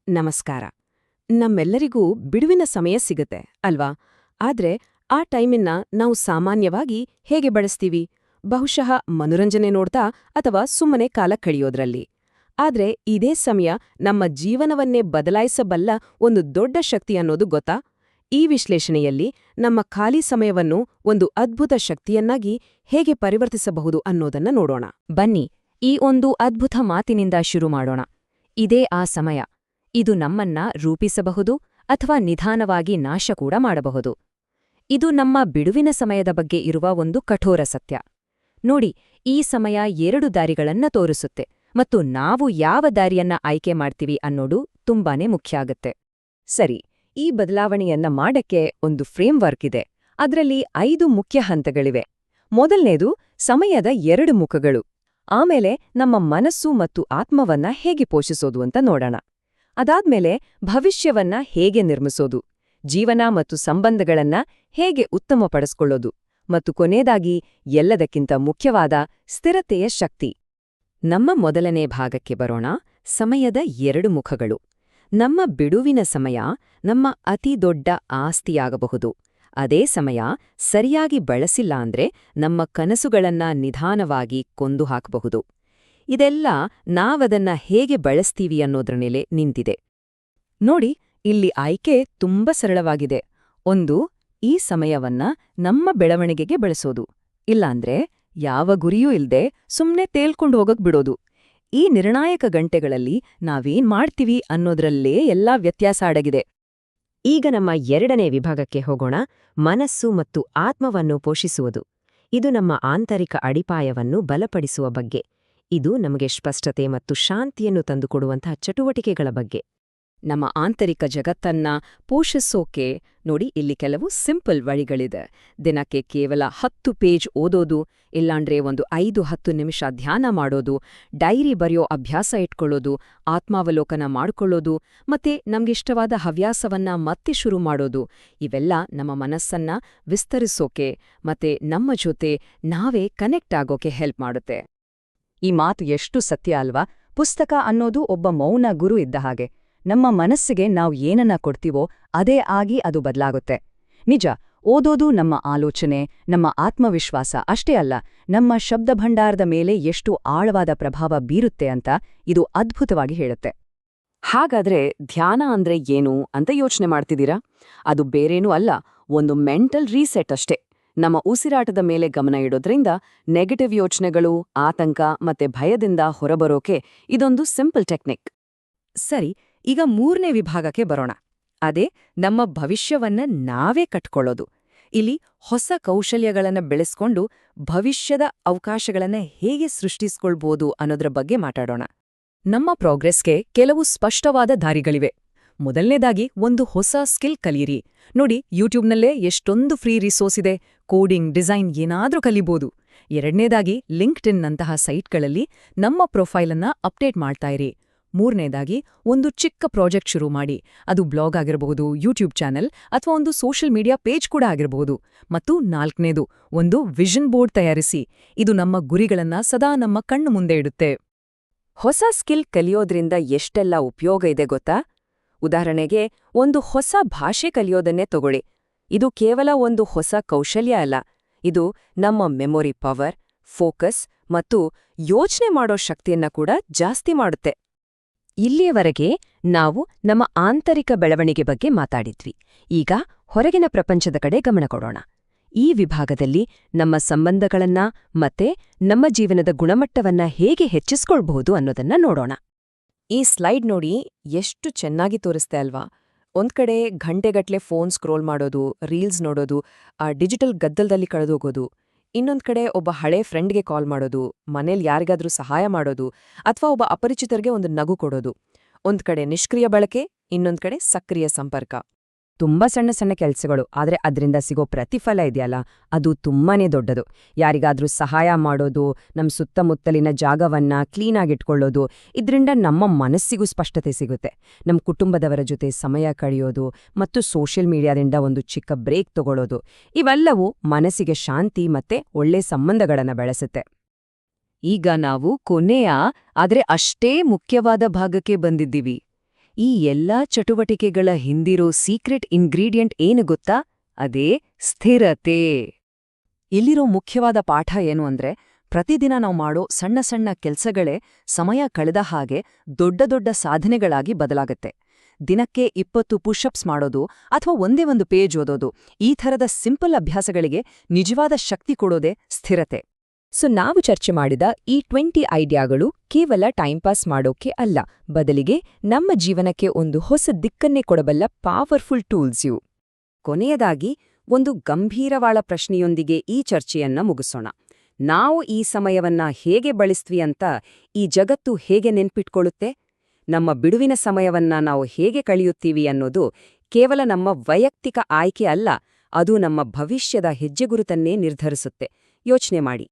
ನಮಸ್ಕಾರ. ನಮ್ಮೆಲ್ಲರಿಗೂ ಬಿಡುವಿನ ಸಮಯ ಸಿಗತ್ತೆ ಅಲ್ವಾ? ಆದ್ರೆ ಆ ಟೈಮನ್ನ ನಾವು ಸಾಮಾನ್ಯವಾಗಿ ಹೇಗೆ ಬಳಸ್ತೀವಿ? ಬಹುಶಃ ಮನೋರಂಜನೆ ನೋಡ್ತಾ ಅಥವಾ ಸುಮ್ಮನೆ ಕಾಲ ಕಳೆಯೋದ್ರಲ್ಲಿ. ಆದ್ರೆ ಇದೇ ಸಮಯ ನಮ್ಮ ಜೀವನವನ್ನೇ ಬದಲಾಯಿಸಬಲ್ಲ ಒಂದು ದೊಡ್ಡ ಶಕ್ತಿ ಅನ್ನೋದು ಗೊತ್ತಾ? ಈ ವಿಶ್ಲೇಷಣೆಯಲ್ಲಿ ನಮ್ಮ ಖಾಲಿ ಸಮಯವನ್ನು ಒಂದು ಅದ್ಭುತ ಶಕ್ತಿಯನ್ನಾಗಿ ಹೇಗೆ ಪರಿವರ್ತಿಸಬಹುದು ಅನ್ನೋದನ್ನ ನೋಡೋಣ. ಬನ್ನಿ, ಈ ಒಂದು ಅದ್ಭುತ ಮಾತಿನಿಂದ ಶುರು ಮಾಡೋಣ. ಇದೇ ಆ ಸಮಯ. ಇದು ನಮ್ಮನ್ನ ರೂಪಿಸಬಹುದು ಅಥವಾ ನಿಧಾನವಾಗಿ ನಾಶ ಕೂಡ ಮಾಡಬಹುದು. ಇದು ನಮ್ಮ ಬಿಡುವಿನ ಸಮಯದ ಬಗ್ಗೆ ಇರುವ ಒಂದು ಕಠೋರ ಸತ್ಯ. ನೋಡಿ, ಈ ಸಮಯ 2 ದಾರಿಗಳನ್ನ ತೋರಿಸುತ್ತೆ, ಮತ್ತು ನಾವು ಯಾವ ದಾರಿಯನ್ನ ಆಯ್ಕೆ ಮಾಡ್ತೀವಿ ಅನ್ನೋದು ತುಂಬಾನೇ ಮುಖ್ಯ ಆಗತ್ತೆ. ಸರಿ, ಈ ಬದಲಾವಣೆಯನ್ನ ಮಾಡಕ್ಕೆ ಒಂದು ಫ್ರೇಮ್ವರ್ಕ್ ಇದೆ. ಅದ್ರಲ್ಲಿ 5 ಮುಖ್ಯ ಹಂತಗಳಿವೆ. ಮೊದಲನೇದು ಸಮಯದ 2 ಮುಖಗಳು. ಆಮೇಲೆ ನಮ್ಮ ಮನಸ್ಸು ಮತ್ತು ಆತ್ಮವನ್ನ ಹೇಗೆ ಪೋಷಿಸೋದು ಅಂತ ನೋಡೋಣ. ಅದಾದ್ಮೇಲೆ ಭವಿಷ್ಯವನ್ನ ಹೇಗೆ ನಿರ್ಮಿಸೋದು, ಜೀವನ ಮತ್ತು ಸಂಬಂಧಗಳನ್ನ ಹೇಗೆ ಉತ್ತಮಪಡಿಸ್ಕೊಳ್ಳೋದು, ಮತ್ತು ಕೊನೆಯದಾಗಿ ಎಲ್ಲದಕ್ಕಿಂತ ಮುಖ್ಯವಾದ ಸ್ಥಿರತೆಯ ಶಕ್ತಿ. ನಮ್ಮ ಮೊದಲನೇ ಭಾಗಕ್ಕೆ ಬರೋಣ. ಸಮಯದ 2 ಮುಖಗಳು. ನಮ್ಮ ಬಿಡುವಿನ ಸಮಯ ನಮ್ಮ ಅತಿ ದೊಡ್ಡ ಆಸ್ತಿಯಾಗಬಹುದು. ಅದೇ ಸಮಯ ಸರಿಯಾಗಿ ಬಳಸಿಲ್ಲ ಅಂದ್ರೆ ನಮ್ಮ ಕನಸುಗಳನ್ನ ನಿಧಾನವಾಗಿ ಕೊಂದು ಹಾಕಬಹುದು. ಇದೆಲ್ಲ ನಾವದನ್ನ ಹೇಗೆ ಬಳಸ್ತೀವಿ ಅನ್ನೋದ್ರ ಮೇಲೆ ನಿಂತಿದೆ. ನೋಡಿ, ಇಲ್ಲಿ ಆಯ್ಕೆ ತುಂಬಾ ಸರಳವಾಗಿದೆ. 1. ಈ ಸಮಯವನ್ನ ನಮ್ಮ ಬೆಳವಣಿಗೆಗೆ ಬಳಸೋದು. ಇಲ್ಲಾಂದ್ರೆ ಯಾವ ಗುರಿಯೂ ಇಲ್ದೆ ಸುಮ್ನೆ ತೇಲ್ಕೊಂಡು ಹೋಗಕ್ ಬಿಡೋದು. ಈ ನಿರ್ಣಾಯಕ ಗಂಟೆಗಳಲ್ಲಿ ನಾವೇನ್ ಮಾಡ್ತೀವಿ ಅನ್ನೋದ್ರಲ್ಲೇ ಎಲ್ಲಾ ವ್ಯತ್ಯಾಸ ಅಡಗಿದೆ. ಈಗ ನಮ್ಮ 2ನೇ ವಿಭಾಗಕ್ಕೆ ಹೋಗೋಣ. ಮನಸ್ಸು ಮತ್ತು ಆತ್ಮವನ್ನು ಪೋಷಿಸುವುದು. ಇದು ನಮ್ಮ ಆಂತರಿಕ ಅಡಿಪಾಯವನ್ನು ಬಲಪಡಿಸುವ ಬಗ್ಗೆ. ಇದು ನಮಗೆ ಸ್ಪಷ್ಟತೆ ಮತ್ತು ಶಾಂತಿಯನ್ನು ತಂದುಕೊಡುವಂತಹ ಚಟುವಟಿಕೆಗಳ ಬಗ್ಗೆ. ನಮ್ಮ ಆಂತರಿಕ ಜಗತ್ತನ್ನ ಪೋಷಿಸೋಕೆ ನೋಡಿ, ಇಲ್ಲಿ ಕೆಲವು ಸಿಂಪಲ್ ವഴിಗಳಿದೆ. ದಿನಕ್ಕೆ ಕೇವಲ 10 ಪೇಜ್ ಓದೋದು, ಇಲ್ಲಾಂದ್ರೆ ಒಂದು 5-10 ನಿಮಿಷ ಧ್ಯಾನ ಮಾಡೋದು, ಡೈರಿ ಬರೆಯೋ ಅಭ್ಯಾಸ ಇಟ್ಕೊಳ್ಳೋದು, ಆತ್ಮಾವಲೋಕನ ಮಾಡ್ಕೊಳ್ಳೋದು, ಮತ್ತೆ ನಮ್ಗಿಷ್ಟವಾದ ಹವ್ಯಾಸವನ್ನ ಮತ್ತೆ ಶುರು ಮಾಡೋದು. ಇವೆಲ್ಲ ನಮ್ಮ ಮನಸ್ಸನ್ನ ವಿಸ್ತರಿಸೋಕೆ ಮತ್ತೆ ನಮ್ಮ ಜೊತೆ ನಾವೇ ಕನೆಕ್ಟ್ ಆಗೋಕೆ ಹೆಲ್ಪ್ ಮಾಡುತ್ತೆ. ಈ ಮಾತು ಎಷ್ಟು ಸತ್ಯ ಅಲ್ವಾ? ಪುಸ್ತಕ ಅನ್ನೋದು ಒಬ್ಬ ಮೌನ ಗುರು ಇದ್ದ ಹಾಗೆ. ನಮ್ಮ ಮನಸ್ಸಿಗೆ ನಾವು ಏನನ್ನ ಕೊಡ್ತೀವೋ ಅದೇ ಆಗಿ ಅದು ಬದಲಾಗುತ್ತೆ. ನಿಜ, ಓದೋದು ನಮ್ಮ ಆಲೋಚನೆ, ನಮ್ಮ ಆತ್ಮವಿಶ್ವಾಸ ಅಷ್ಟೇ ಅಲ್ಲ, ನಮ್ಮ ಶಬ್ದಭಂಡಾರದ ಮೇಲೆ ಎಷ್ಟು ಆಳವಾದ ಪ್ರಭಾವ ಬೀರುತ್ತೆ ಅಂತ ಇದು ಅದ್ಭುತವಾಗಿ ಹೇಳುತ್ತೆ. ಹಾಗಾದ್ರೆ ಧ್ಯಾನ ಅಂದ್ರೆ ಏನು ಅಂತ ಯೋಚನೆ ಮಾಡ್ತಿದ್ದೀರಾ? ಅದು ಬೇರೇನೂ ಅಲ್ಲ, ಒಂದು ಮೆಂಟಲ್ ರೀಸೆಟ್ ಅಷ್ಟೇ. ನಮ್ಮ ಉಸಿರಾಟದ ಮೇಲೆ ಗಮನ ಇಡೋದ್ರಿಂದ ನೆಗೆಟಿವ್ ಯೋಚನೆಗಳು, ಆತಂಕ ಮತ್ತೆ ಭಯದಿಂದ ಹೊರಬರೋಕೆ ಇದೊಂದು ಸಿಂಪಲ್ ಟೆಕ್ನಿಕ್. ಸರಿ, ಈಗ 3ನೇ ವಿಭಾಗಕ್ಕೆ ಬರೋಣ. ಅದೇ ನಮ್ಮ ಭವಿಷ್ಯವನ್ನ ನಾವೇ ಕಟ್ಕೊಳ್ಳೋದು. ಇಲ್ಲಿ ಹೊಸ ಕೌಶಲ್ಯಗಳನ್ನ ಬೆಳೆಸ್ಕೊಂಡು ಭವಿಷ್ಯದ ಅವಕಾಶಗಳನ್ನ ಹೇಗೆ ಸೃಷ್ಟಿಸ್ಕೊಳ್ಬೋದು ಅನ್ನೋದ್ರ ಬಗ್ಗೆ ಮಾತಾಡೋಣ. ನಮ್ಮ ಪ್ರೋಗ್ರೆಸ್ಗೆ ಕೆಲವು ಸ್ಪಷ್ಟವಾದ ದಾರಿಗಳಿವೆ. ಮೊದಲನೇದಾಗಿ ಒಂದು ಹೊಸ ಸ್ಕಿಲ್ ಕಲಿಯಿರಿ. ನೋಡಿ, ಯೂಟ್ಯೂಬ್ನಲ್ಲೇ ಎಷ್ಟೊಂದು ಫ್ರೀ ರಿಸೋರ್ಸ್ ಇದೆ. ಕೋಡಿಂಗ್, ಡಿಸೈನ್ ಏನಾದ್ರೂ ಕಲಿಬೋದು. 2ನೇದಾಗಿ ಲಿಂಕ್ಡ್ಇನ್ನಂತಹ ಸೈಟ್ಗಳಲ್ಲಿ ನಮ್ಮ ಪ್ರೊಫೈಲನ್ನ ಅಪ್ಡೇಟ್ ಮಾಡ್ತಾ ಇರಿ. 3ನೇದಾಗಿ ಒಂದು ಚಿಕ್ಕ ಪ್ರಾಜೆಕ್ಟ್ ಶುರು ಮಾಡಿ. ಅದು ಬ್ಲಾಗ್ ಆಗಿರಬಹುದು, ಯೂಟ್ಯೂಬ್ ಚಾನೆಲ್ ಅಥವಾ ಒಂದು ಸೋಷಿಯಲ್ ಮೀಡಿಯಾ ಪೇಜ್ ಕೂಡ ಆಗಿರಬಹುದು. ಮತ್ತು 4ನೇದು ಒಂದು ವಿಷನ್ ಬೋರ್ಡ್ ತಯಾರಿಸಿ. ಇದು ನಮ್ಮ ಗುರಿಗಳನ್ನ ಸದಾ ನಮ್ಮ ಕಣ್ಣು ಮುಂದೆ ಇಡುತ್ತೆ. ಹೊಸ ಸ್ಕಿಲ್ ಕಲಿಯೋದ್ರಿಂದ ಎಷ್ಟೆಲ್ಲ ಉಪಯೋಗ ಇದೆ ಗೊತ್ತಾ? ಉದಾಹರಣೆಗೆ, ಒಂದು ಹೊಸ ಭಾಷೆ ಕಲಿಯೋದನ್ನೇ ತಗೊಳ್ಳಿ. ಇದು ಕೇವಲ ಒಂದು ಹೊಸ ಕೌಶಲ್ಯ ಅಲ್ಲ, ಇದು ನಮ್ಮ ಮೆಮೊರಿ ಪವರ್, ಫೋಕಸ್ ಮತ್ತು ಯೋಚನೆ ಮಾಡೋ ಶಕ್ತಿಯನ್ನ ಕೂಡ ಜಾಸ್ತಿ ಮಾಡುತ್ತೆ. ಇಲ್ಲಿಯವರೆಗೆ ನಾವು ನಮ್ಮ ಆಂತರಿಕ ಬೆಳವಣಿಗೆ ಬಗ್ಗೆ ಮಾತಾಡಿದ್ವಿ. ಈಗ ಹೊರಗಿನ ಪ್ರಪಂಚದ ಕಡೆ ಗಮನ ಕೊಡೋಣ. ಈ ವಿಭಾಗದಲ್ಲಿ ನಮ್ಮ ಸಂಬಂಧಗಳನ್ನ ಮತ್ತೆ ನಮ್ಮ ಜೀವನದ ಗುಣಮಟ್ಟವನ್ನ ಹೇಗೆ ಹೆಚ್ಚಿಸ್ಕೊಳ್ಬಹುದು ಅನ್ನೋದನ್ನ ನೋಡೋಣ. ಈ ಸ್ಲೈಡ್ ನೋಡಿ, ಎಷ್ಟು ಚೆನ್ನಾಗಿ ತೋರಿಸ್ತೆ ಅಲ್ವಾ? ಒಂದ್ಕಡೆ ಘಂಟೆಗಟ್ಲೆ ಫೋನ್ ಸ್ಕ್ರೋಲ್ ಮಾಡೋದು, ರೀಲ್ಸ್ ನೋಡೋದು, ಆ ಡಿಜಿಟಲ್ ಗದ್ದಲದಲ್ಲಿ ಕಳೆದೋಗೋದು. ಇನ್ನೊಂದ್ ಕಡೆ ಒಬ್ಬ ಹಳೆ ಫ್ರೆಂಡ್ಗೆ ಕಾಲ್ ಮಾಡೋದು, ಮನೇಲಿ ಯಾರಿಗಾದ್ರೂ ಸಹಾಯ ಮಾಡೋದು, ಅಥವಾ ಒಬ್ಬ ಅಪರಿಚಿತರಿಗೆ ಒಂದು ನಗು ಕೊಡೋದು. ಒಂದ್ ಕಡೆ ನಿಷ್ಕ್ರಿಯ ಬಳಕೆ, ಇನ್ನೊಂದ್ ಕಡೆ ಸಕ್ರಿಯ ಸಂಪರ್ಕ. ತುಂಬಾ ಸಣ್ಣ ಸಣ್ಣ ಕೆಲ್ಸಗಳು, ಆದ್ರೆ ಅದ್ರಿಂದ ಸಿಗೋ ಪ್ರತಿಫಲ ಇದೆಯಲ್ಲ, ಅದು ತುಂಬಾನೇ ದೊಡ್ಡದು. ಯಾರಿಗಾದ್ರೂ ಸಹಾಯ ಮಾಡೋದು, ನಮ್ ಸುತ್ತಮುತ್ತಲಿನ ಜಾಗವನ್ನ ಕ್ಲೀನಾಗಿಟ್ಕೊಳ್ಳೋದು, ಇದ್ರಿಂದ ನಮ್ಮ ಮನಸ್ಸಿಗೂ ಸ್ಪಷ್ಟತೆ ಸಿಗುತ್ತೆ. ನಮ್ ಕುಟುಂಬದವರ ಜೊತೆ ಸಮಯ ಕಳೆಯೋದು ಮತ್ತು ಸೋಷಿಯಲ್ ಮೀಡಿಯಾದಿಂದ ಒಂದು ಚಿಕ್ಕ ಬ್ರೇಕ್ ತಗೊಳ್ಳೋದು, ಇವೆಲ್ಲವೂ ಮನಸ್ಸಿಗೆ ಶಾಂತಿ ಮತ್ತೆ ಒಳ್ಳೆ ಸಂಬಂಧಗಳನ್ನ ಬೆಳೆಸುತ್ತೆ. ಈಗ ನಾವು ಕೊನೆಯ ಆದ್ರೆ ಅಷ್ಟೇ ಮುಖ್ಯವಾದ ಭಾಗಕ್ಕೆ ಬಂದಿದ್ದೀವಿ. ಈ ಎಲ್ಲಾ ಚಟುವಟಿಕೆಗಳ ಹಿಂದಿರೋ ಸೀಕ್ರೆಟ್ ಇಂಗ್ರೀಡಿಯೆಂಟ್ ಏನು ಗೊತ್ತಾ? ಅದೇ ಸ್ಥಿರತೆ. ಇಲ್ಲಿರೋ ಮುಖ್ಯವಾದ ಪಾಠ ಏನು ಅಂದ್ರೆ, ಪ್ರತಿದಿನ ನಾವು ಮಾಡೋ ಸಣ್ಣ ಸಣ್ಣ ಕೆಲ್ಸಗಳೇ ಸಮಯ ಕಳೆದ ಹಾಗೆ ದೊಡ್ಡ ದೊಡ್ಡ ಸಾಧನೆಗಳಾಗಿ ಬದಲಾಗತ್ತೆ. ದಿನಕ್ಕೆ 20 ಪುಷಪ್ಸ್ ಮಾಡೋದು ಅಥವಾ ಒಂದೇ ಒಂದು ಪೇಜ್ ಓದೋದು, ಈ ಥರದ ಸಿಂಪಲ್ ಅಭ್ಯಾಸಗಳಿಗೆ ನಿಜವಾದ ಶಕ್ತಿ ಕೊಡೋದೇ ಸ್ಥಿರತೆ. ಸೊ ನಾವು ಚರ್ಚೆ ಮಾಡಿದ ಈ 20 ಐಡಿಯಾಗಳು ಕೇವಲ ಟೈಮ್ ಪಾಸ್ ಮಾಡೋಕೆ ಅಲ್ಲ, ಬದಲಿಗೆ ನಮ್ಮ ಜೀವನಕ್ಕೆ ಒಂದು ಹೊಸ ದಿಕ್ಕನ್ನೇ ಕೊಡಬಲ್ಲ ಪವರ್ಫುಲ್ ಟೂಲ್ಸ್ ಇವು. ಕೊನೆಯದಾಗಿ ಒಂದು ಗಂಭೀರವಾದ ಪ್ರಶ್ನೆಯೊಂದಿಗೆ ಈ ಚರ್ಚೆಯನ್ನ ಮುಗಿಸೋಣ. ನಾವು ಈ ಸಮಯವನ್ನ ಹೇಗೆ ಬಳಸ್ತ್ವಿ ಅಂತ ಈ ಜಗತ್ತು ಹೇಗೆ ನೆನ್ಪಿಟ್ಕೊಳ್ಳುತ್ತೆ? ನಮ್ಮ ಬಿಡುವಿನ ಸಮಯವನ್ನ ನಾವು ಹೇಗೆ ಕಳೆಯುತ್ತೀವಿ ಅನ್ನೋದು ಕೇವಲ ನಮ್ಮ ವೈಯಕ್ತಿಕ ಆಯ್ಕೆ ಅಲ್ಲ, ಅದು ನಮ್ಮ ಭವಿಷ್ಯದ ಹೆಜ್ಜೆಗುರುತನ್ನೇ ನಿರ್ಧರಿಸುತ್ತೆ. ಯೋಚನೆ ಮಾಡಿ.